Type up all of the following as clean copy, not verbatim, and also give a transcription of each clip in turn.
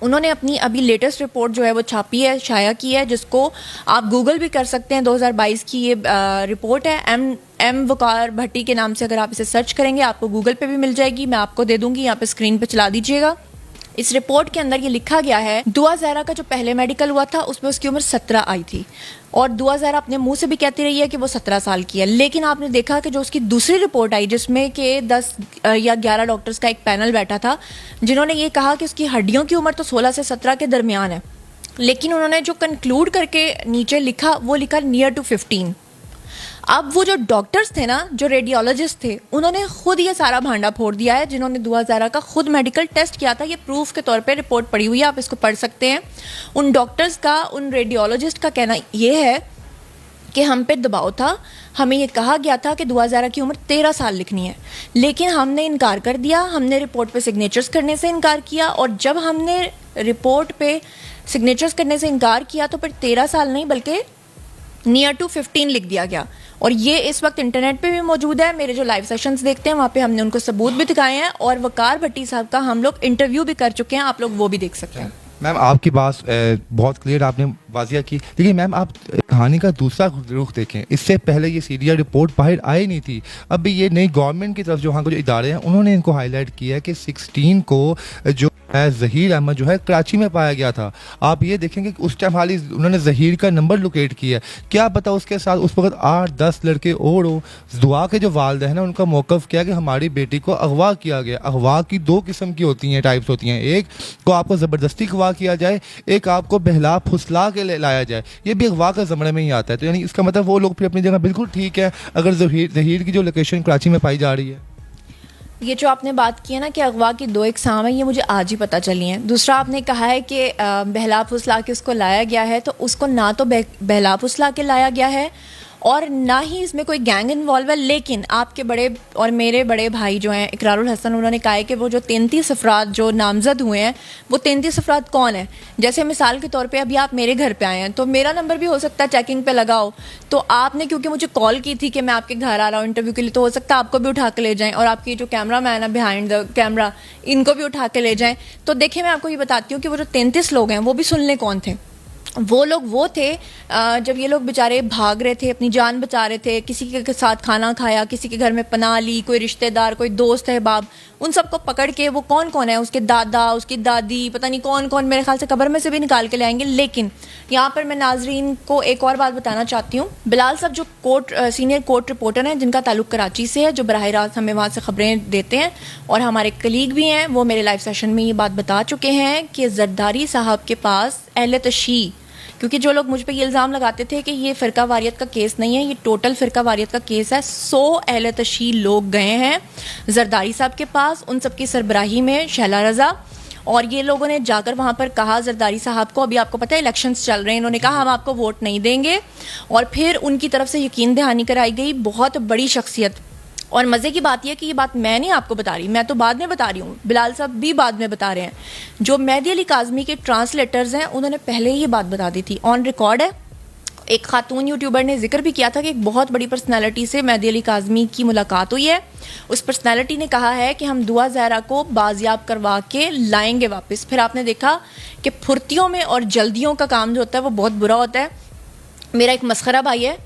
انہوں نے اپنی ابھی لیٹسٹ رپورٹ جو ہے وہ چھاپی ہے, شائع کی ہے, جس کو آپ گوگل بھی کر سکتے ہیں. 2022 کی یہ رپورٹ ہے, ایم وقار بھٹی کے نام سے اگر آپ اسے سرچ کریں گے آپ کو گوگل پہ بھی مل جائے گی. میں آپ کو دے دوں گی, یہاں پہ اسکرین پہ چلا دیجیے گا. اس رپورٹ کے اندر یہ لکھا گیا ہے, دعا زہرا کا جو پہلے میڈیکل ہوا تھا اس میں اس کی عمر 17 آئی تھی, اور دعا زہرا اپنے منہ سے بھی کہتی رہی ہے کہ وہ 17 سال کی ہے. لیکن آپ نے دیکھا کہ جو اس کی دوسری رپورٹ آئی, جس میں کہ 10 یا 11 ڈاکٹرز کا ایک پینل بیٹھا تھا, جنہوں نے یہ کہا کہ اس کی ہڈیوں کی عمر تو 16 سے 17 کے درمیان ہے, لیکن انہوں نے جو کنکلوڈ کر کے نیچے لکھا وہ لکھا نیئر ٹو 15. اب وہ جو ڈاکٹرز تھے نا, جو ریڈیولوجسٹ تھے, انہوں نے خود یہ سارا بھانڈا پھوڑ دیا ہے, جنہوں نے دعا زہرا کا خود میڈیکل ٹیسٹ کیا تھا. یہ پروف کے طور پہ رپورٹ پڑی ہوئی ہے, آپ اس کو پڑھ سکتے ہیں. ان ڈاکٹرز کا, ان ریڈیولوجسٹ کا کہنا یہ ہے کہ ہم پہ دباؤ تھا, ہمیں یہ کہا گیا تھا کہ دعا زہرا کی عمر 13 سال لکھنی ہے, لیکن ہم نے انکار کر دیا. ہم نے رپورٹ پہ سگنیچرز کرنے سے انکار کیا, اور جب ہم نے رپورٹ پہ سگنیچرز کرنے سے انکار کیا تو پھر 13 سال نہیں بلکہ نیئر ٹو 15 لکھ دیا گیا. اور یہ اس وقت انٹرنیٹ پہ بھی موجود ہے. میرے جو لائیو سیشنز دیکھتے ہیں وہاں پہ ہم نے ان کو ثبوت بھی دکھائے ہیں, اور وقار بھٹی صاحب کا ہم لوگ انٹرویو بھی کر چکے ہیں, آپ لوگ وہ بھی دیکھ سکتے ہیں. میم آپ کی بات بہت کلیئر آپ نے واضح کی, لیکن میم آپ کہانی کا دوسرا رخ دیکھیں. اس سے پہلے یہ سیریا رپورٹ باہر آئی نہیں تھی. اب یہ نئی گورنمنٹ کی طرف جو وہاں کے جو ادارے ہیں انہوں نے ان کو ہائی لائٹ کیا ہے کہ 16 کو جو ہے ظہیر احمد جو ہے کراچی میں پایا گیا تھا. آپ یہ دیکھیں کہ اس ٹائم حالی انہوں نے ظہیر کا نمبر لوکیٹ کیا ہے, کیا پتا اس کے ساتھ اس وقت 8-10 لڑکے اور ہو. دعا کے جو والدین ہیں ان کا موقف کیا کہ ہماری بیٹی کو اغوا کیا گیا. اغوا کی 2 قسم کی ہوتی ہیں, ٹائپس ہوتی ہیں. ایک کو آپ کو زبردستی اغوا کیا جائے, ایک آپ کو بہلا پھسلا کے لایا جائے. یہ بھی اغوا کا زمرے میں ہی آتا ہے. تو یعنی اس کا مطلب وہ لوگ پھر اپنی جگہ بالکل ٹھیک ہے اگر ظہیر کی جو لوکیشن کراچی میں پائی جا رہی ہے. یہ جو آپ نے بات کی ہے نا کہ اغوا کی 2 اقسام ہیں, یہ مجھے آج ہی پتہ چلی ہیں. دوسرا آپ نے کہا ہے کہ بہلا پھسلا کے اس کو لایا گیا ہے, تو اس کو نہ تو بہلا پھسلا کے لایا گیا ہے اور نہ ہی اس میں کوئی گینگ انوالو ہے. لیکن آپ کے بڑے اور میرے بڑے بھائی جو ہیں اقرار الحسن, انہوں نے کہا ہے کہ وہ جو 33 افراد جو نامزد ہوئے ہیں وہ 33 افراد کون ہیں. جیسے مثال کے طور پہ ابھی آپ میرے گھر پہ آئے ہیں تو میرا نمبر بھی ہو سکتا ہے چیکنگ پہ لگا ہو, تو آپ نے کیونکہ مجھے کال کی تھی کہ میں آپ کے گھر آ رہا ہوں انٹرویو کے لیے, تو ہو سکتا ہے آپ کو بھی اٹھا کے لے جائیں, اور آپ کی جو کیمرہ مین ہے بیہائنڈ دا کیمرہ ان کو بھی اٹھا کے لے جائیں. تو دیکھیں میں آپ کو یہ بتاتی ہوں کہ وہ جو 33 لوگ ہیں وہ بھی سن لیں کون تھے. وہ لوگ وہ تھے جب یہ لوگ بیچارے بھاگ رہے تھے, اپنی جان بچا رہے تھے, کسی کے ساتھ کھانا کھایا, کسی کے گھر میں پناہ لی, کوئی رشتہ دار, کوئی دوست احباب, ان سب کو پکڑ کے وہ کون کون ہے, اس کے دادا, اس کی دادی, پتہ نہیں کون کون, میرے خیال سے قبر میں سے بھی نکال کے لائیں گے. لیکن یہاں پر میں ناظرین کو ایک اور بات بتانا چاہتی ہوں. بلال صاحب جو سینئر کورٹ رپورٹر ہیں جن کا تعلق کراچی سے ہے, جو براہ راست ہمیں وہاں سے خبریں دیتے ہیں, اور ہمارے کلیگ بھی ہیں, وہ میرے لائیو سیشن میں یہ بات بتا چکے ہیں کہ زرداری صاحب کے پاس اہل تشیع, کیونکہ جو لوگ مجھ پہ یہ الزام لگاتے تھے کہ یہ فرقہ واریت کا کیس نہیں ہے, یہ ٹوٹل فرقہ واریت کا کیس ہے. 100 اہل تشیع لوگ گئے ہیں زرداری صاحب کے پاس, ان سب کی سربراہی میں شہلا رضا, اور یہ لوگوں نے جا کر وہاں پر کہا زرداری صاحب کو, ابھی آپ کو پتہ ہے الیکشنز چل رہے ہیں, انہوں نے کہا ہم آپ کو ووٹ نہیں دیں گے, اور پھر ان کی طرف سے یقین دہانی کرائی گئی. بہت بڑی شخصیت. اور مزے کی بات یہ کہ یہ بات میں نہیں آپ کو بتا رہی, میں تو بعد میں بتا رہی ہوں, بلال صاحب بھی بعد میں بتا رہے ہیں. جو مہدی علی کاظمی کے ٹرانسلیٹرز ہیں انہوں نے پہلے ہی یہ بات بتا دی تھی, آن ریکارڈ ہے. ایک خاتون یوٹیوبر نے ذکر بھی کیا تھا کہ ایک بہت بڑی پرسنالٹی سے مہدی علی کاظمی کی ملاقات ہوئی ہے. اس پرسنالٹی نے کہا ہے کہ ہم دعا زہرا کو بازیاب کروا کے لائیں گے واپس. پھر آپ نے دیکھا کہ پھرتیوں میں اور جلدیوں کا کام جو ہوتا ہے وہ بہت برا ہوتا ہے. میرا ایک مسخرہ بھائی ہے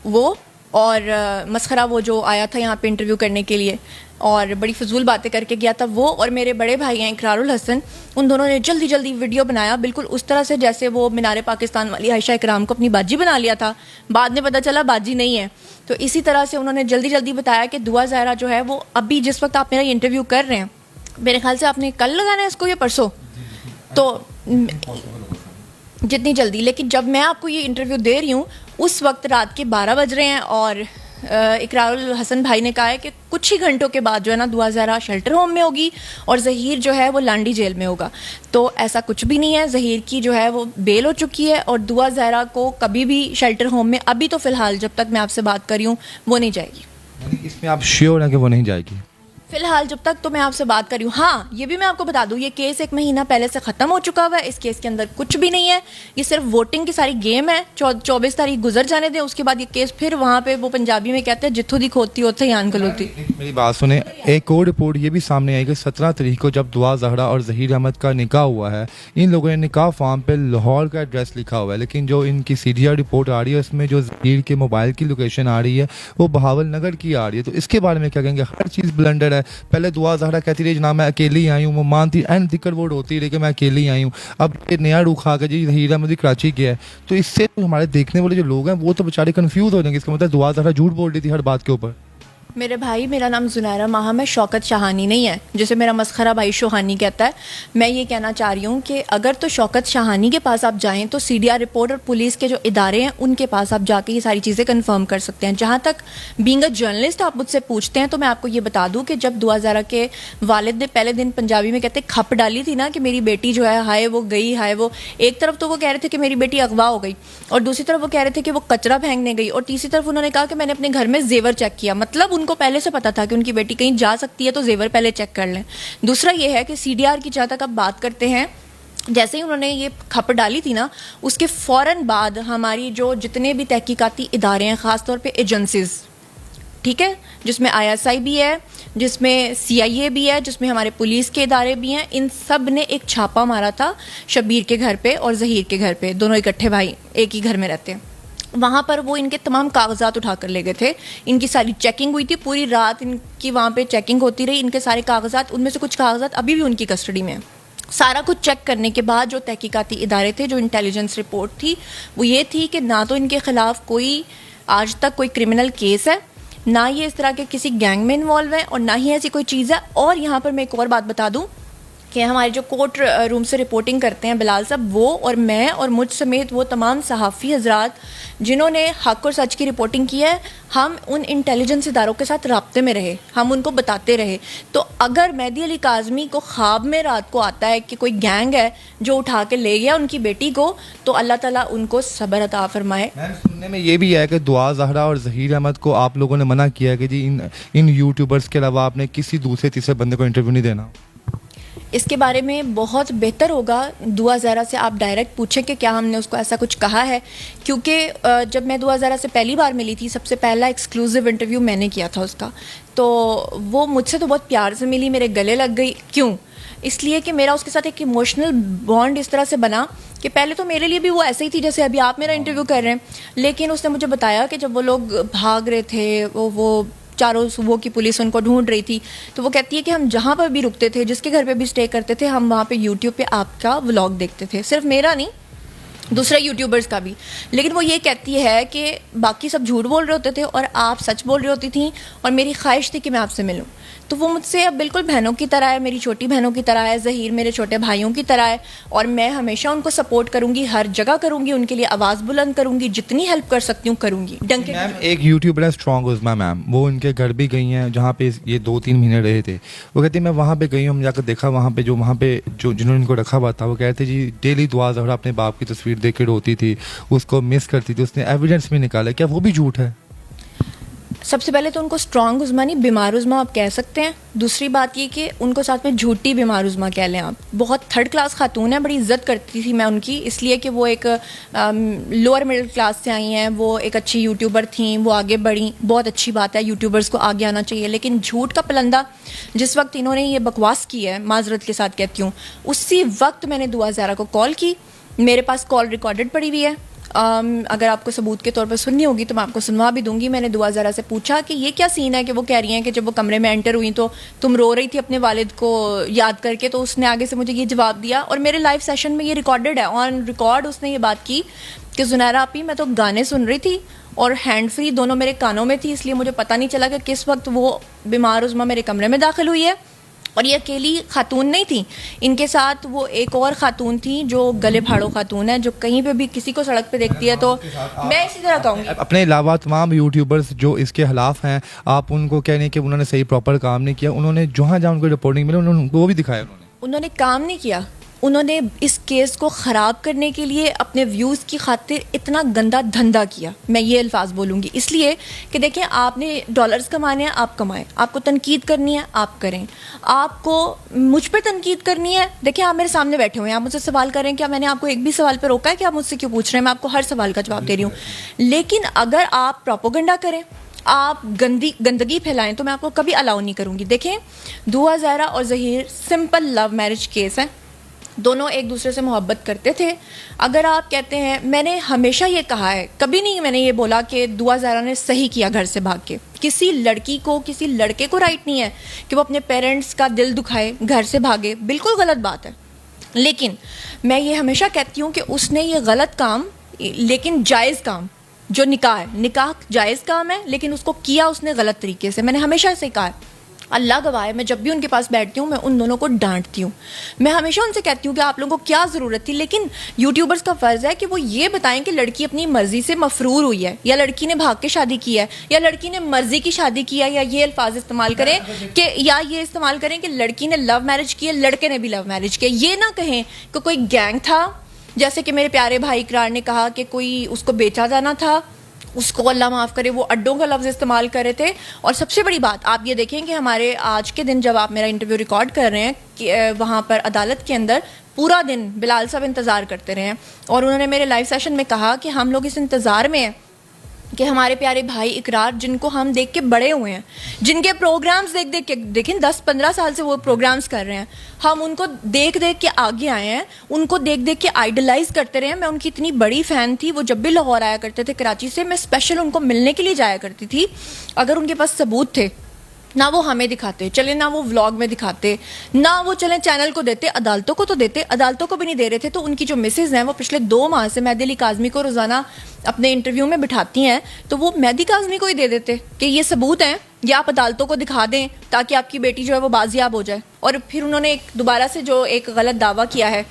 وہ, اور مسخرہ وہ جو آیا تھا یہاں پہ انٹرویو کرنے کے لیے اور بڑی فضول باتیں کر کے گیا تھا, وہ اور میرے بڑے بھائی ہیں اقرار الحسن, ان دونوں نے جلدی جلدی ویڈیو بنایا بالکل اس طرح سے جیسے وہ مینار پاکستان والی عائشہ اکرام کو اپنی باجی بنا لیا تھا, بعد میں پتہ چلا باجی نہیں ہے. تو اسی طرح سے انہوں نے جلدی جلدی بتایا کہ دعا زہرا جو ہے وہ ابھی جس وقت آپ میرا یہ انٹرویو کر رہے ہیں, میرے خیال سے آپ نے کل لگانا ہے اس کو یا پرسوں, تو جتنی جلدی. لیکن جب میں آپ کو یہ انٹرویو دے رہی ہوں اس وقت رات کے 12 بج رہے ہیں, اور اقرار الحسن بھائی نے کہا ہے کہ کچھ ہی گھنٹوں کے بعد جو ہے نا دعا زہرا شیلٹر ہوم میں ہوگی اور ظہیر جو ہے وہ لانڈی جیل میں ہوگا. تو ایسا کچھ بھی نہیں ہے, ظہیر کی جو ہے وہ بیل ہو چکی ہے, اور دعا زہرا کو کبھی بھی شیلٹر ہوم میں ابھی تو فی الحال جب تک میں آپ سے بات کر رہی ہوں وہ نہیں جائے گی. اس میں آپ شیور ہیں کہ وہ نہیں جائے گی؟ فی الحال جب تک تو میں آپ سے بات کر رہی ہوں. ہاں یہ بھی میں آپ کو بتا دوں, یہ کیس 1 مہینہ پہلے سے ختم ہو چکا ہوا ہے. اس کیس کے اندر کچھ بھی نہیں ہے, یہ صرف ووٹنگ کی ساری گیم ہے. 24 تاریخ گزر جانے دیں, اس کے بعد یہ کیس پھر وہاں پہ وہ پنجابی میں کہتے ہیں جتھوں دی کھوتی ہوتے ہی آن کلوتی. میری بات سنیں, ایک اور رپورٹ یہ بھی سامنے آئی کہ 17 تاریخ کو جب دعا زہرا اور ظہیر احمد کا نکاح ہوا ہے, ان لوگوں نے نکاح فارم پہ لاہور کا ایڈریس لکھا ہوا ہے, لیکن جو ان کی سی ڈی آر رپورٹ آ رہی ہے اس میں جو ظہیر کے موبائل کی لوکیشن آ رہی ہے وہ بہاول نگر کی آ رہی ہے. تو اس کے بارے میں کیا کہیں گے؟ ہر چیز بلنڈر ہے. پہلے دعا زہرا کہتی رہی جناب میں اکیلی آئی ہوں, وہ مانتی اینڈ ذکر وہ روتی رہی کہ میں اکیلی آئی ہوں. اب یہ نیا رخ آ گیا جی ظہیر احمد کراچی گیا ہے, تو اس سے ہمارے دیکھنے والے جو لوگ ہیں وہ تو بیچارے کنفیوز ہو جائیں گے. اس کا مطلب دعا زہرا جھوٹ بول رہی تھی ہر بات کے اوپر. میرے بھائی, میرا نام زنیرہ ماہم ہے, شوکت شاہانی نہیں ہے جسے میرا مسخرہ بھائی شوہانی کہتا ہے. میں یہ کہنا چاہ رہی ہوں کہ اگر تو شوکت شاہانی کے پاس آپ جائیں تو سی ڈی آر رپورٹ اور پولیس کے جو ادارے ہیں ان کے پاس آپ جا کے یہ ساری چیزیں کنفرم کر سکتے ہیں. جہاں تک بینگ اے جرنلسٹ آپ مجھ سے پوچھتے ہیں تو میں آپ کو یہ بتا دوں کہ جب دعا زہرا کے والد نے پہلے دن پنجابی میں کہتے کھپ ڈالی تھی نا کہ میری بیٹی جو ہے ہائے وہ گئی, ہائے وہ, ایک طرف تو وہ کہہ رہے تھے کہ میری بیٹی اغوا ہو گئی اور دوسری طرف وہ کہہ رہے تھے کہ وہ کچرا پھینکنے گئی, اور تیسری طرف انہوں نے کہا کہ میں نے اپنے گھر میں زیور چیک کیا. مطلب ان کو پہلے سے پتا تھا کہ ان کی بیٹی کہیں جا سکتی ہے تو زیور پہلے چیک کر لیں. دوسرا یہ ہے کہ سی ڈی آر کی جہاں تک اب بات کرتے ہیں, جیسے ہی انہوں نے یہ کھپ ڈالی تھی نا اس کے فوراً بعد ہماری جو جتنے بھی تحقیقاتی ادارے ہیں, خاص طور پہ ایجنسیز, ٹھیک ہے, جس میں آئی ایس آئی بھی ہے, جس میں سی آئی اے بھی ہے, جس میں ہمارے پولیس کے ادارے بھی ہیں, ان سب نے ایک چھاپا مارا تھا شبیر کے گھر پہ اور ظہیر کے گھر پہ. دونوں اکٹھے بھائی ایک ہی گھر میں رہتے ہیں. وہاں پر وہ ان کے تمام کاغذات اٹھا کر لے گئے تھے. ان کی ساری چیکنگ ہوئی تھی, پوری رات ان کی وہاں پہ چیکنگ ہوتی رہی. ان کے سارے کاغذات, ان میں سے کچھ کاغذات ابھی بھی ان کی کسٹڈی میں ہیں. سارا کچھ چیک کرنے کے بعد جو تحقیقاتی ادارے تھے, جو انٹیلیجنس رپورٹ تھی وہ یہ تھی کہ نہ تو ان کے خلاف کوئی آج تک کوئی کرمنل کیس ہے, نہ یہ اس طرح کے کسی گینگ میں انوالو ہے, اور نہ ہی ایسی کوئی چیز ہے. اور یہاں پر میں ایک اور بات بتا دوں کہ ہمارے جو کورٹ روم سے رپورٹنگ کرتے ہیں بلال صاحب, وہ اور میں اور مجھ سمیت وہ تمام صحافی حضرات جنہوں نے حق اور سچ کی رپورٹنگ کی ہے, ہم ان انٹیلیجنس اداروں کے ساتھ رابطے میں رہے, ہم ان کو بتاتے رہے. تو اگر مہدی علی کاظمی کو خواب میں رات کو آتا ہے کہ کوئی گینگ ہے جو اٹھا کے لے گیا ان کی بیٹی کو, تو اللہ تعالیٰ ان کو صبر عطا فرمائے. سننے میں یہ بھی ہے کہ دعا زہرا اور ظہیر احمد کو آپ لوگوں نے منع کیا ہے کہ جی ان یوٹیوبرز کے علاوہ آپ نے کسی دوسرے تیسرے بندے کو انٹرویو نہیں دینا. اس کے بارے میں بہت بہتر ہوگا دعا زہرا سے آپ ڈائریکٹ پوچھیں کہ کیا ہم نے اس کو ایسا کچھ کہا ہے, کیونکہ جب میں دعا زہرا سے پہلی بار ملی تھی, سب سے پہلا ایکسکلوزیو انٹرویو میں نے کیا تھا اس کا, تو وہ مجھ سے تو بہت پیار سے ملی, میرے گلے لگ گئی. کیوں؟ اس لیے کہ میرا اس کے ساتھ ایک ایموشنل بانڈ اس طرح سے بنا کہ پہلے تو میرے لیے بھی وہ ایسے ہی تھی جیسے ابھی آپ میرا انٹرویو کر رہے ہیں, لیکن اس نے مجھے بتایا کہ جب وہ لوگ بھاگ رہے تھے, وہ چاروں صوبوں کی پولیس ان کو ڈھونڈ رہی تھی, تو وہ کہتی ہے کہ ہم جہاں پر بھی رکتے تھے, جس کے گھر پہ بھی اسٹے کرتے تھے, ہم وہاں پہ یوٹیوب پہ آپ کا ولاگ دیکھتے تھے, صرف میرا نہیں دوسرے یوٹیوبرز کا بھی. لیکن وہ یہ کہتی ہے کہ باقی سب جھوٹ بول رہے ہوتے تھے اور آپ سچ بول رہی ہوتی تھیں, اور میری خواہش تھی کہ میں آپ سے ملوں. تو وہ مجھ سے اب بالکل بہنوں کی طرح ہے, میری چھوٹی بہنوں کی طرح ہے, ظہیر میرے چھوٹے بھائیوں کی طرح ہے, اور میں ہمیشہ ان کو سپورٹ کروں گی, ہر جگہ کروں گی, ان کے لیے آواز بلند کروں گی, جتنی ہیلپ کر سکتی ہوں کروں گی. ڈنکے میم ایک یوٹیوبر ہے اسٹرانگ عظمیٰ میم, وہ ان کے گھر بھی گئی ہیں جہاں پہ یہ 2-3 مہینے رہے تھے. وہ کہتی ہیں میں وہاں پہ گئی ہوں, ہم جا کر دیکھا وہاں پہ جو جنہوں نے ان کو رکھا ہوا تھا, وہ کہتے جی ڈیلی دعا زہرا اپنے باپ کی تصویر دیکھ کے روتی تھی, اس کو مس کرتی تھی, اس نے ایویڈنس بھی نکالا. کیا وہ بھی جھوٹ ہے؟ سب سے پہلے تو ان کو اسٹرانگ عظمیٰ نہیں, بیمار عظمیٰ آپ کہہ سکتے ہیں. دوسری بات یہ کہ ان کو ساتھ میں جھوٹی بیمار عظمیٰ کہہ لیں آپ. بہت تھرڈ کلاس خاتون ہیں, بڑی عزت کرتی تھی میں ان کی, اس لیے کہ وہ ایک لوور مڈل کلاس سے آئی ہیں, وہ ایک اچھی یوٹیوبر تھیں, وہ آگے بڑھیں, بہت اچھی بات ہے, یوٹیوبرز کو آگے آنا چاہیے. لیکن جھوٹ کا پلندہ جس وقت انہوں نے یہ بکواس کی ہے, معذرت کے ساتھ کہتی ہوں, اسی وقت میں نے دعا زہرا کو کال کی. میرے پاس کال ریکارڈڈ پڑی ہوئی ہے, اگر آپ کو ثبوت کے طور پر سننی ہوگی تو میں آپ کو سنوا بھی دوں گی. میں نے دعا زہرا سے پوچھا کہ یہ کیا سین ہے کہ وہ کہہ رہی ہیں کہ جب وہ کمرے میں انٹر ہوئی تو تم رو رہی تھی اپنے والد کو یاد کر کے, تو اس نے آگے سے مجھے یہ جواب دیا, اور میرے لائیو سیشن میں یہ ریکارڈڈ ہے, آن ریکارڈ اس نے یہ بات کی کہ زنیرہ آپی میں تو گانے سن رہی تھی اور ہینڈ فری دونوں میرے کانوں میں تھی, اس لیے مجھے پتہ نہیں چلا کہ کس وقت وہ بیمار عظمیٰ میرے کمرے میں داخل ہوئی ہے. اور یہ اکیلی خاتون نہیں تھی, ان کے ساتھ وہ ایک اور خاتون تھی جو گلے پھاڑو خاتون ہے, جو کہیں پہ بھی کسی کو سڑک پہ دیکھتی ہے تو میں اسی طرح کہوں گی. اپنے علاوہ تمام یوٹیوبرز جو اس کے خلاف ہیں, آپ ان کو کہنے کہ انہوں نے صحیح پراپر کام نہیں کیا, انہوں نے جہاں جہاں ان کو رپورٹنگ ملی انہوں نے وہ بھی دکھایا. انہوں نے کام نہیں کیا, انہوں نے اس کیس کو خراب کرنے کے لیے اپنے ویوز کی خاطر اتنا گندا دھندا کیا. میں یہ الفاظ بولوں گی اس لیے کہ دیکھیں آپ نے ڈالرز کمانے ہیں, آپ کمائیں. آپ کو تنقید کرنی ہے آپ کریں. آپ کو مجھ پہ تنقید کرنی ہے, دیکھیں آپ میرے سامنے بیٹھے ہوئے ہیں, آپ مجھ سے سوال کر رہے ہیں, کیا میں نے آپ کو ایک بھی سوال پہ روکا ہے کہ آپ مجھ سے کیوں پوچھ رہے ہیں؟ میں آپ کو ہر سوال کا جواب دے رہی ہوں. لیکن اگر آپ پروپیگنڈا کریں, آپ گندگی پھیلائیں, تو میں آپ کو کبھی الاؤ نہیں کروں گی. دیکھیں دعا زہرا اور Zaheer simple love marriage case ہے, دونوں ایک دوسرے سے محبت کرتے تھے. اگر آپ کہتے ہیں, میں نے ہمیشہ یہ کہا ہے, کبھی نہیں میں نے یہ بولا کہ دعا زہرا نے صحیح کیا گھر سے بھاگ کے. کسی لڑکی کو, کسی لڑکے کو رائٹ نہیں ہے کہ وہ اپنے پیرنٹس کا دل دکھائے, گھر سے بھاگے, بالکل غلط بات ہے. لیکن میں یہ ہمیشہ کہتی ہوں کہ اس نے یہ غلط کام, لیکن جائز کام جو نکاح ہے, نکاح جائز کام ہے, لیکن اس کو کیا اس نے غلط طریقے سے. میں نے ہمیشہ سے کہا ہے, اللہ گواہ ہے, میں جب بھی ان کے پاس بیٹھتی ہوں میں ان دونوں کو ڈانٹتی ہوں. میں ہمیشہ ان سے کہتی ہوں کہ آپ لوگوں کو کیا ضرورت تھی. لیکن یوٹیوبرز کا فرض ہے کہ وہ یہ بتائیں کہ لڑکی اپنی مرضی سے مفرور ہوئی ہے, یا لڑکی نے بھاگ کے شادی کی ہے, یا لڑکی نے مرضی کی شادی کی ہے, یا یہ الفاظ استعمال کریں کہ, یا یہ استعمال کریں کہ لڑکی نے لو میرج کی ہے, لڑکے نے بھی لو میرج کی ہے. یہ نہ کہیں کہ کوئی گینگ تھا, جیسے کہ میرے پیارے بھائی اقرار نے کہا کہ کوئی اس کو بیچا جانا تھا, اس کو اللہ معاف کرے وہ اڈوں کا لفظ استعمال کر رہے تھے. اور سب سے بڑی بات آپ یہ دیکھیں کہ ہمارے آج کے دن جب آپ میرا انٹرویو ریکارڈ کر رہے ہیں کہ وہاں پر عدالت کے اندر پورا دن بلال صاحب انتظار کرتے رہے ہیں, اور انہوں نے میرے لائیو سیشن میں کہا کہ ہم لوگ اس انتظار میں ہیں کہ ہمارے پیارے بھائی اقرار, جن کو ہم دیکھ کے بڑے ہوئے ہیں, جن کے پروگرامز دیکھ کے, دیکھیں 10-15 سال سے وہ پروگرامز کر رہے ہیں, ہم ان کو دیکھ کے آگے آئے ہیں, ان کو دیکھ کے آئیڈلائز کرتے رہے ہیں. میں ان کی اتنی بڑی فین تھی, وہ جب بھی لاہور آیا کرتے تھے کراچی سے, میں اسپیشل ان کو ملنے کے لیے جایا کرتی تھی. اگر ان کے پاس ثبوت تھے, نہ وہ ہمیں دکھاتے چلے, نہ وہ ولاگ میں دکھاتے, نہ وہ چلیں چینل کو دیتے, عدالتوں کو تو دیتے, عدالتوں کو بھی نہیں دے رہے تھے. تو ان کی جو مسز ہیں وہ پچھلے 2 ماہ سے مہدی علی کاظمی کو روزانہ اپنے انٹرویو میں بٹھاتی ہیں, تو وہ مہدی کاظمی کو ہی دے دیتے کہ یہ ثبوت ہیں, یا آپ عدالتوں کو دکھا دیں تاکہ آپ کی بیٹی جو ہے وہ بازیاب ہو جائے. اور پھر انہوں نے دوبارہ سے جو ایک غلط دعویٰ کیا ہے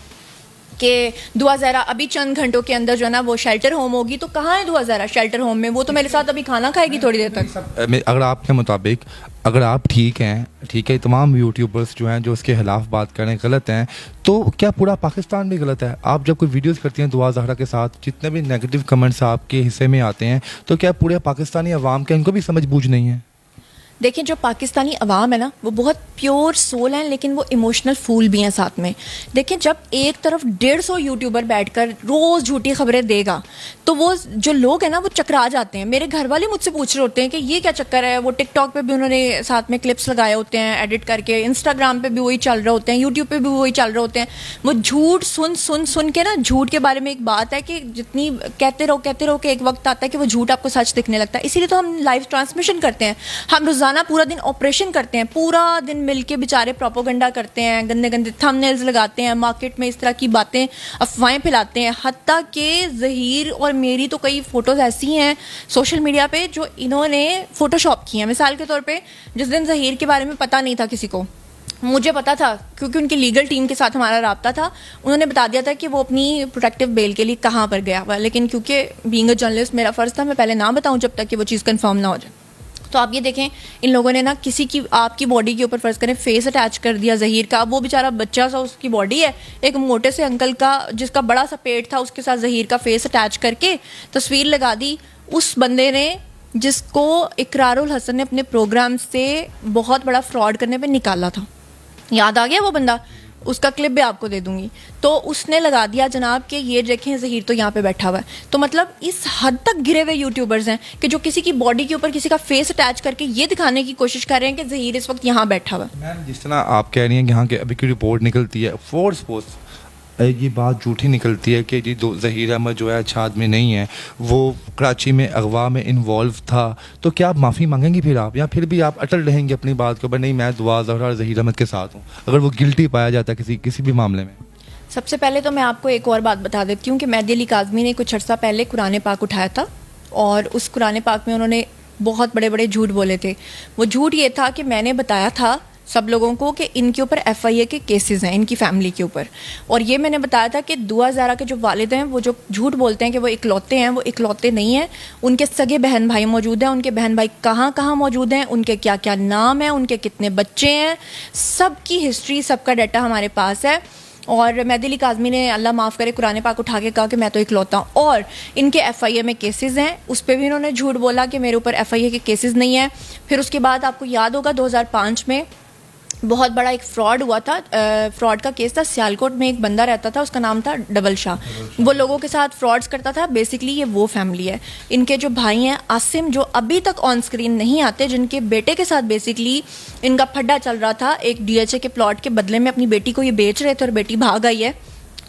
کہ دعا زہرا ابھی چند گھنٹوں کے اندر جو ہے نا وہ شیلٹر ہوم ہوگی. تو کہاں ہے دعا زہرا شیلٹر ہوم میں؟ وہ تو میرے ساتھ ابھی کھانا کھائے گی تھوڑی دیر تک. اگر آپ کے مطابق, اگر آپ ٹھیک ہیں, ٹھیک ہے, تمام یوٹیوبرس جو ہیں جو اس کے خلاف بات کریں غلط ہیں, تو کیا پورا پاکستان بھی غلط ہے؟ آپ جب کوئی ویڈیوز کرتی ہیں دعا زہرا کے ساتھ, جتنے بھی نیگیٹو کمنٹس آپ کے حصے میں آتے ہیں, تو کیا پورے پاکستانی عوام کے ان کو بھی سمجھ بوجھ نہیں ہے؟ دیکھیں جو پاکستانی عوام ہے نا وہ بہت پیور سول ہیں, لیکن وہ ایموشنل فول بھی ہیں ساتھ میں. دیکھیں جب ایک طرف 150 یوٹیوبر بیٹھ کر روز جھوٹی خبریں دے گا, تو وہ جو لوگ ہیں نا وہ چکرا جاتے ہیں. میرے گھر والے مجھ سے پوچھ رہے ہوتے ہیں کہ یہ کیا چکر ہے. وہ ٹک ٹاک پہ بھی انہوں نے ساتھ میں کلپس لگائے ہوتے ہیں ایڈٹ کر کے, انسٹاگرام پہ بھی وہی چل رہے ہوتے ہیں, یوٹیوب پہ بھی وہی چل رہے ہوتے ہیں. وہ جھوٹ سن کے نا, جھوٹ کے بارے میں ایک بات ہے کہ جتنی کہتے رہو کہ ایک وقت آتا ہے کہ وہ جھوٹ آپ کو سچ دکھنے لگتا ہے. اسی لیے تو ہم لائیو ٹرانسمیشن کرتے ہیں, ہم روزانہ پورا دن آپریشن کرتے ہیں, پورا دن مل کے بیچارے پروپیگنڈا کرتے ہیں, گندے گندے تھم نیلز لگاتے ہیں, مارکیٹ میں اس طرح کی باتیں افواہیں پھیلاتے ہیں. حتیٰ کہ ظہیر اور میری تو کئی فوٹوز ایسی ہیں سوشل میڈیا پہ جو انہوں نے فوٹو شاپ کی ہیں. مثال کے طور پہ جس دن ظہیر کے بارے میں پتہ نہیں تھا کسی کو, مجھے پتا تھا کیونکہ ان کی لیگل ٹیم کے ساتھ ہمارا رابطہ تھا. انہوں نے بتا دیا تھا کہ وہ اپنی پروٹیکٹیو بیل کے لیے کہاں پر گیا ہوا, لیکن کیونکہ بینگ اے جرنلسٹ میرا فرض تھا میں پہلے نہ بتاؤں جب تک کہ وہ چیز کنفرم نہ ہو جائے. تو آپ یہ دیکھیں ان لوگوں نے نا کسی کی, آپ کی باڈی کے اوپر فرض کریں فیس اٹیچ کر دیا ظہیر کا. وہ بیچارہ بچہ سا اس کی باڈی ہے, ایک موٹے سے انکل کا جس کا بڑا سا پیٹ تھا اس کے ساتھ ظہیر کا فیس اٹیچ کر کے تصویر لگا دی. اس بندے نے جس کو اقرار الحسن نے اپنے پروگرام سے بہت بڑا فراڈ کرنے پہ نکالا تھا, یاد آ گیا وہ بندہ, اس کا کلپ بھی آپ کو دے دوں گی. تو اس نے لگا دیا جناب کہ یہ دیکھیں ظہیر تو یہاں پہ بیٹھا ہوا ہے. تو مطلب اس حد تک گرے ہوئے یوٹیوبرز ہیں کہ جو کسی کی باڈی کے اوپر کسی کا فیس اٹیچ کر کے یہ دکھانے کی کوشش کر رہے ہیں کہ ظہیر اس وقت یہاں بیٹھا ہوا ہے. میم جس طرح آپ کہہ رہی ہیں کہ یہاں کے ابھی کی رپورٹ نکلتی ہے, فورس یہ بات جھوٹی نکلتی ہے کہ جی ظہیر احمد جو ہے اچھا آدمی نہیں ہے, وہ کراچی میں اغوا میں انوالو تھا, تو کیا آپ معافی مانگیں گی پھر آپ, یا پھر بھی آپ اٹل رہیں گے اپنی بات کے اوپر, نہیں میں دعا زہرا اور ظہیر احمد کے ساتھ ہوں اگر وہ گلٹی پایا جاتا ہے کسی بھی معاملے میں؟ سب سے پہلے تو میں آپ کو ایک اور بات بتا دیتی ہوں کہ مہدی علی کاظمی نے کچھ عرصہ پہلے قرآن پاک اٹھایا تھا, اور اس قرآن پاک میں انہوں نے بہت بڑے بڑے جھوٹ بولے تھے. وہ جھوٹ یہ تھا کہ میں نے بتایا تھا سب لوگوں کو کہ ان کے اوپر FIA کے کیسز ہیں ان کی فیملی کے اوپر, اور یہ میں نے بتایا تھا کہ دعا زہرا کے جو والد ہیں وہ جو جھوٹ بولتے ہیں کہ وہ اکلوتے ہیں, وہ اکلوتے نہیں ہیں. ان کے سگے بہن بھائی موجود ہیں, ان کے بہن بھائی کہاں کہاں موجود ہیں, ان کے کیا کیا نام ہیں, ان کے کتنے بچے ہیں, سب کی ہسٹری, سب کا ڈیٹا ہمارے پاس ہے. اور مہدی علی کاظمی نے اللہ معاف کرے قرآن پاک اٹھا کے کہا کہ میں تو اکلوتا ہوں، اور ان کے ایف آئی اے میں کیسز ہیں، اس پہ بھی انہوں نے جھوٹ بولا کہ میرے اوپر ایف آئی اے کے کیسز نہیں ہیں. پھر اس کے بعد آپ کو یاد ہوگا 2005 میں بہت بڑا ایک فراڈ ہوا تھا، فراڈ کا کیس تھا. سیالکوٹ میں ایک بندہ رہتا تھا، اس کا نام تھا ڈبل شاہ. وہ لوگوں کے ساتھ فراڈز کرتا تھا. بیسکلی یہ وہ فیملی ہے. ان کے جو بھائی ہیں عاصم، جو ابھی تک آن اسکرین نہیں آتے، جن کے بیٹے کے ساتھ بیسکلی ان کا پھڈا چل رہا تھا. ایک ڈی ایچ اے کے پلاٹ کے بدلے میں اپنی بیٹی کو یہ بیچ رہے تھے اور بیٹی بھاگ آئی ہے.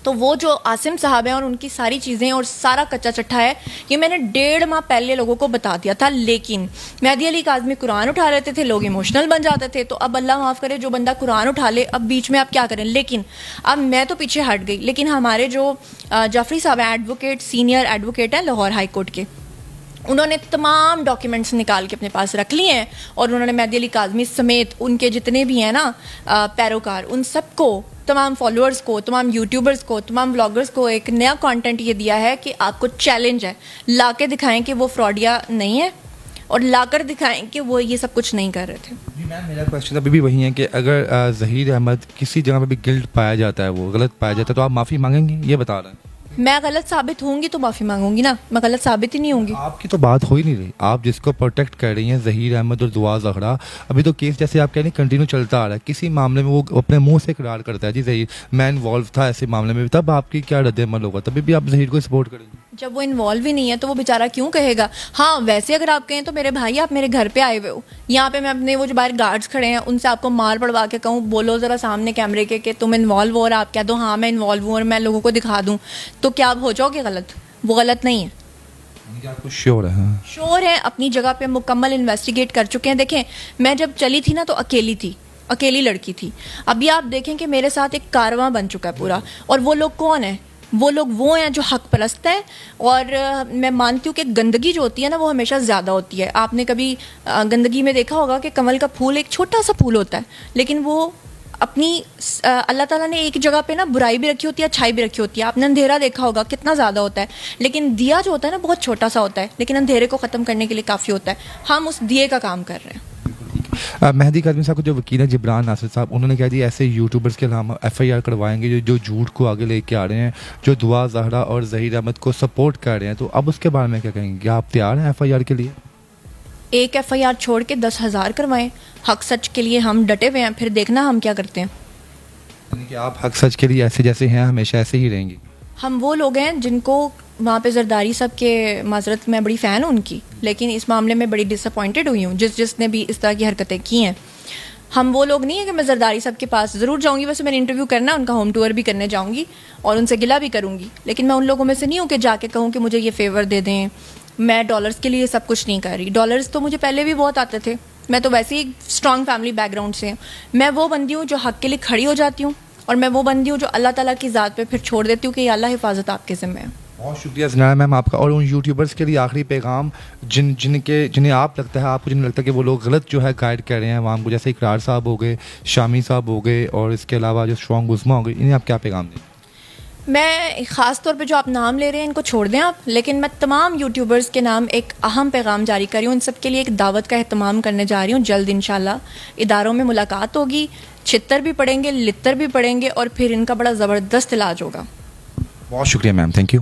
تو وہ جو عاصم صاحب ہیں اور ان کی ساری چیزیں اور سارا کچا چٹھا ہے، یہ میں نے 1.5 ماہ پہلے لوگوں کو بتا دیا تھا. لیکن مہدی علی کاظمی قرآن اٹھا لیتے تھے، لوگ ایموشنل بن جاتے تھے. تو اب اللہ معاف کرے جو بندہ قرآن اٹھا لے، اب بیچ میں آپ کیا کریں. لیکن اب میں تو پیچھے ہٹ گئی. لیکن ہمارے جو جعفری صاحب ہیں، ایڈوکیٹ، سینئر ایڈوکیٹ ہیں لاہور ہائی کورٹ کے، انہوں نے تمام ڈاکیومنٹس نکال کے اپنے پاس رکھ لیے ہیں، اور انہوں نے مہدی علی کاظمی سمیت ان کے جتنے بھی ہیں نا پیروکار، ان سب کو، تمام فالوورز کو، تمام یوٹیوبرز کو، تمام بلاگرز کو ایک نیا کانٹینٹ یہ دیا ہے کہ آپ کو چیلنج ہے، لا کے دکھائیں کہ وہ فراڈیا نہیں ہے، اور لا کر دکھائیں کہ وہ یہ سب کچھ نہیں کر رہے تھے. جی میم، میرا کوشچن ابھی بھی وہی ہے کہ اگر ظہیر احمد کسی جگہ پہ بھی گلٹ پایا جاتا ہے، وہ غلط پایا جاتا ہے، تو آپ معافی مانگیں گے؟ یہ بتا رہے ہیں. میں غلط ثابت ہوں گی تو معافی مانگوں گی نا، میں غلط ثابت ہی نہیں ہوں گی. آپ کی تو بات ہو ہی نہیں رہی. آپ جس کو پروٹیکٹ کر رہی ہیں ظہیر احمد اور دعا زہرا، ابھی تو کیس جیسے آپ کہہ رہی ہیں کنٹینیو چلتا آ رہا ہے. کسی معاملے میں وہ اپنے منہ سے اقرار کرتا ہے جی ظہیر میں انوالو تھا ایسے معاملے میں، تب آپ کی کیا رد عمل ہوگا؟ تبھی بھی آپ ظہیر کو سپورٹ کریں گے؟ جب وہ انوالو ہی نہیں ہے تو وہ بیچارہ کیوں کہے گا؟ ہاں ویسے اگر آپ کہیں تو میرے بھائی آپ میرے گھر پہ آئے ہوئے ہو، یہاں پہ میں اپنے وہ جو باہر گارڈز کھڑے ہیں ان سے آپ کو مار پڑوا کے کہوں بولو ذرا سامنے کیمرے کے کہ تم انوالو ہو، اور آپ کہہ دو ہاں میں انوالو ہوں اور میں لوگوں کو دکھا دوں، تو کیا آپ ہو جاؤ گے غلط؟ وہ غلط نہیں ہے. آپ کو شیور ہے؟ شور ہے، اپنی جگہ پہ مکمل انویسٹیگیٹ کر چکے ہیں. دیکھیں میں جب چلی تھی نا تو اکیلی تھی، اکیلی لڑکی تھی. ابھی آپ دیکھیں کہ میرے ساتھ ایک کارواں بن چکا ہے پورا. اور وہ لوگ کون ہیں؟ وہ لوگ وہ ہیں جو حق پرست ہیں. اور میں مانتی ہوں کہ گندگی جو ہوتی ہے نا وہ ہمیشہ زیادہ ہوتی ہے. آپ نے کبھی گندگی میں دیکھا ہوگا کہ کنول کا پھول ایک چھوٹا سا پھول ہوتا ہے، لیکن وہ اپنی اللہ تعالیٰ نے ایک جگہ پہ نا برائی بھی رکھی ہوتی ہے، اچھائی بھی رکھی ہوتی ہے. آپ نے اندھیرا دیکھا ہوگا کتنا زیادہ ہوتا ہے، لیکن دیا جو ہوتا ہے نا بہت چھوٹا سا ہوتا ہے، لیکن اندھیرے کو ختم کرنے کے لیے کافی ہوتا ہے. ہم اس دیے کا کام کر رہے ہیں. مہدی کاظمی صاحب کو جو وکیل ہیں جبران ناصر صاحب، انہوں نے کہہ دیا ایسے یوٹیوبرز کے ہم ایف آئی آر کروائیں گے جو جھوٹ کو آگے لے کے آ رہے ہیں، جو دعا زہرا اور ظہیر احمد کو سپورٹ کر رہے ہیں. تو اب اس کے بارے میں کیا کہیں گے؟ کیا آپ تیار ہیں ایف آئی آر کے لیے؟ ایک ایف آئی آر چھوڑ کے 10,000 کروائیں. حق سچ کے لیے ہم ڈٹے ہوئے ہیں، پھر دیکھنا ہم کیا کرتے ہیں. یعنی کہ آپ حق سچ کے لیے ایسے جیسے ہیں ہمیشہ ایسے ہی رہیں گی؟ ہم وہ لوگ ہیں جن کو وہاں پہ زرداری صاحب کے، معذرت میں بڑی فین ہوں ان کی، لیکن اس معاملے میں بڑی ڈس اپوائنٹڈ ہوئی ہوں جس نے بھی اس طرح کی حرکتیں کی ہیں. ہم وہ لوگ نہیں ہیں کہ میں زرداری صاحب کے پاس ضرور جاؤں گی، ویسے میں نے انٹرویو کرنا ہے، ان کا ہوم ٹور بھی کرنے جاؤں گی اور ان سے گلہ بھی کروں گی، لیکن میں ان لوگوں میں سے نہیں ہوں کہ جا کے کہوں کہ مجھے یہ فیور دے دیں. میں ڈالرز کے لیے سب کچھ نہیں کر رہی. ڈالرز تو مجھے پہلے بھی بہت آتے تھے، میں تو ویسے ہی اسٹرانگ فیملی بیک گراؤنڈ سے ہوں. میں وہ بندی ہوں جو حق کے لیے کھڑی ہو جاتی ہوں، اور میں وہ بندی ہوں جو اللہ تعالیٰ کی ذات پہ پھر چھوڑ دیتی ہوں کہ یا اللہ حفاظت آپ کے ذمہ ہے. بہت شکریہ زنارہ میم آپ کا. اور ان یوٹیوبرز کے لیے آخری پیغام جنہیں آپ لگتا ہے، آپ کو جنہیں لگتا ہے کہ وہ لوگ غلط جو ہے گائیڈ کر رہے ہیں عوام کو، جیسے اقرار صاحب ہو گئے، شامی صاحب ہو گئے، اور اس کے علاوہ جو اسٹرانگ عظمیٰ ہو گئی، انہیں آپ کیا پیغام دیں؟ میں خاص طور پہ جو آپ نام لے رہے ہیں ان کو چھوڑ دیں آپ، لیکن میں تمام یوٹیوبرز کے نام ایک اہم پیغام جاری کر رہی ہوں. ان سب کے لیے ایک دعوت کا اہتمام کرنے جا رہی ہوں. جلد انشاءاللہ اداروں میں ملاقات ہوگی، چھتر بھی پڑیں گے، لتر بھی پڑیں گے، اور پھر ان کا بڑا زبردست علاج ہوگا. بہت شکریہ میم، تھینک یو.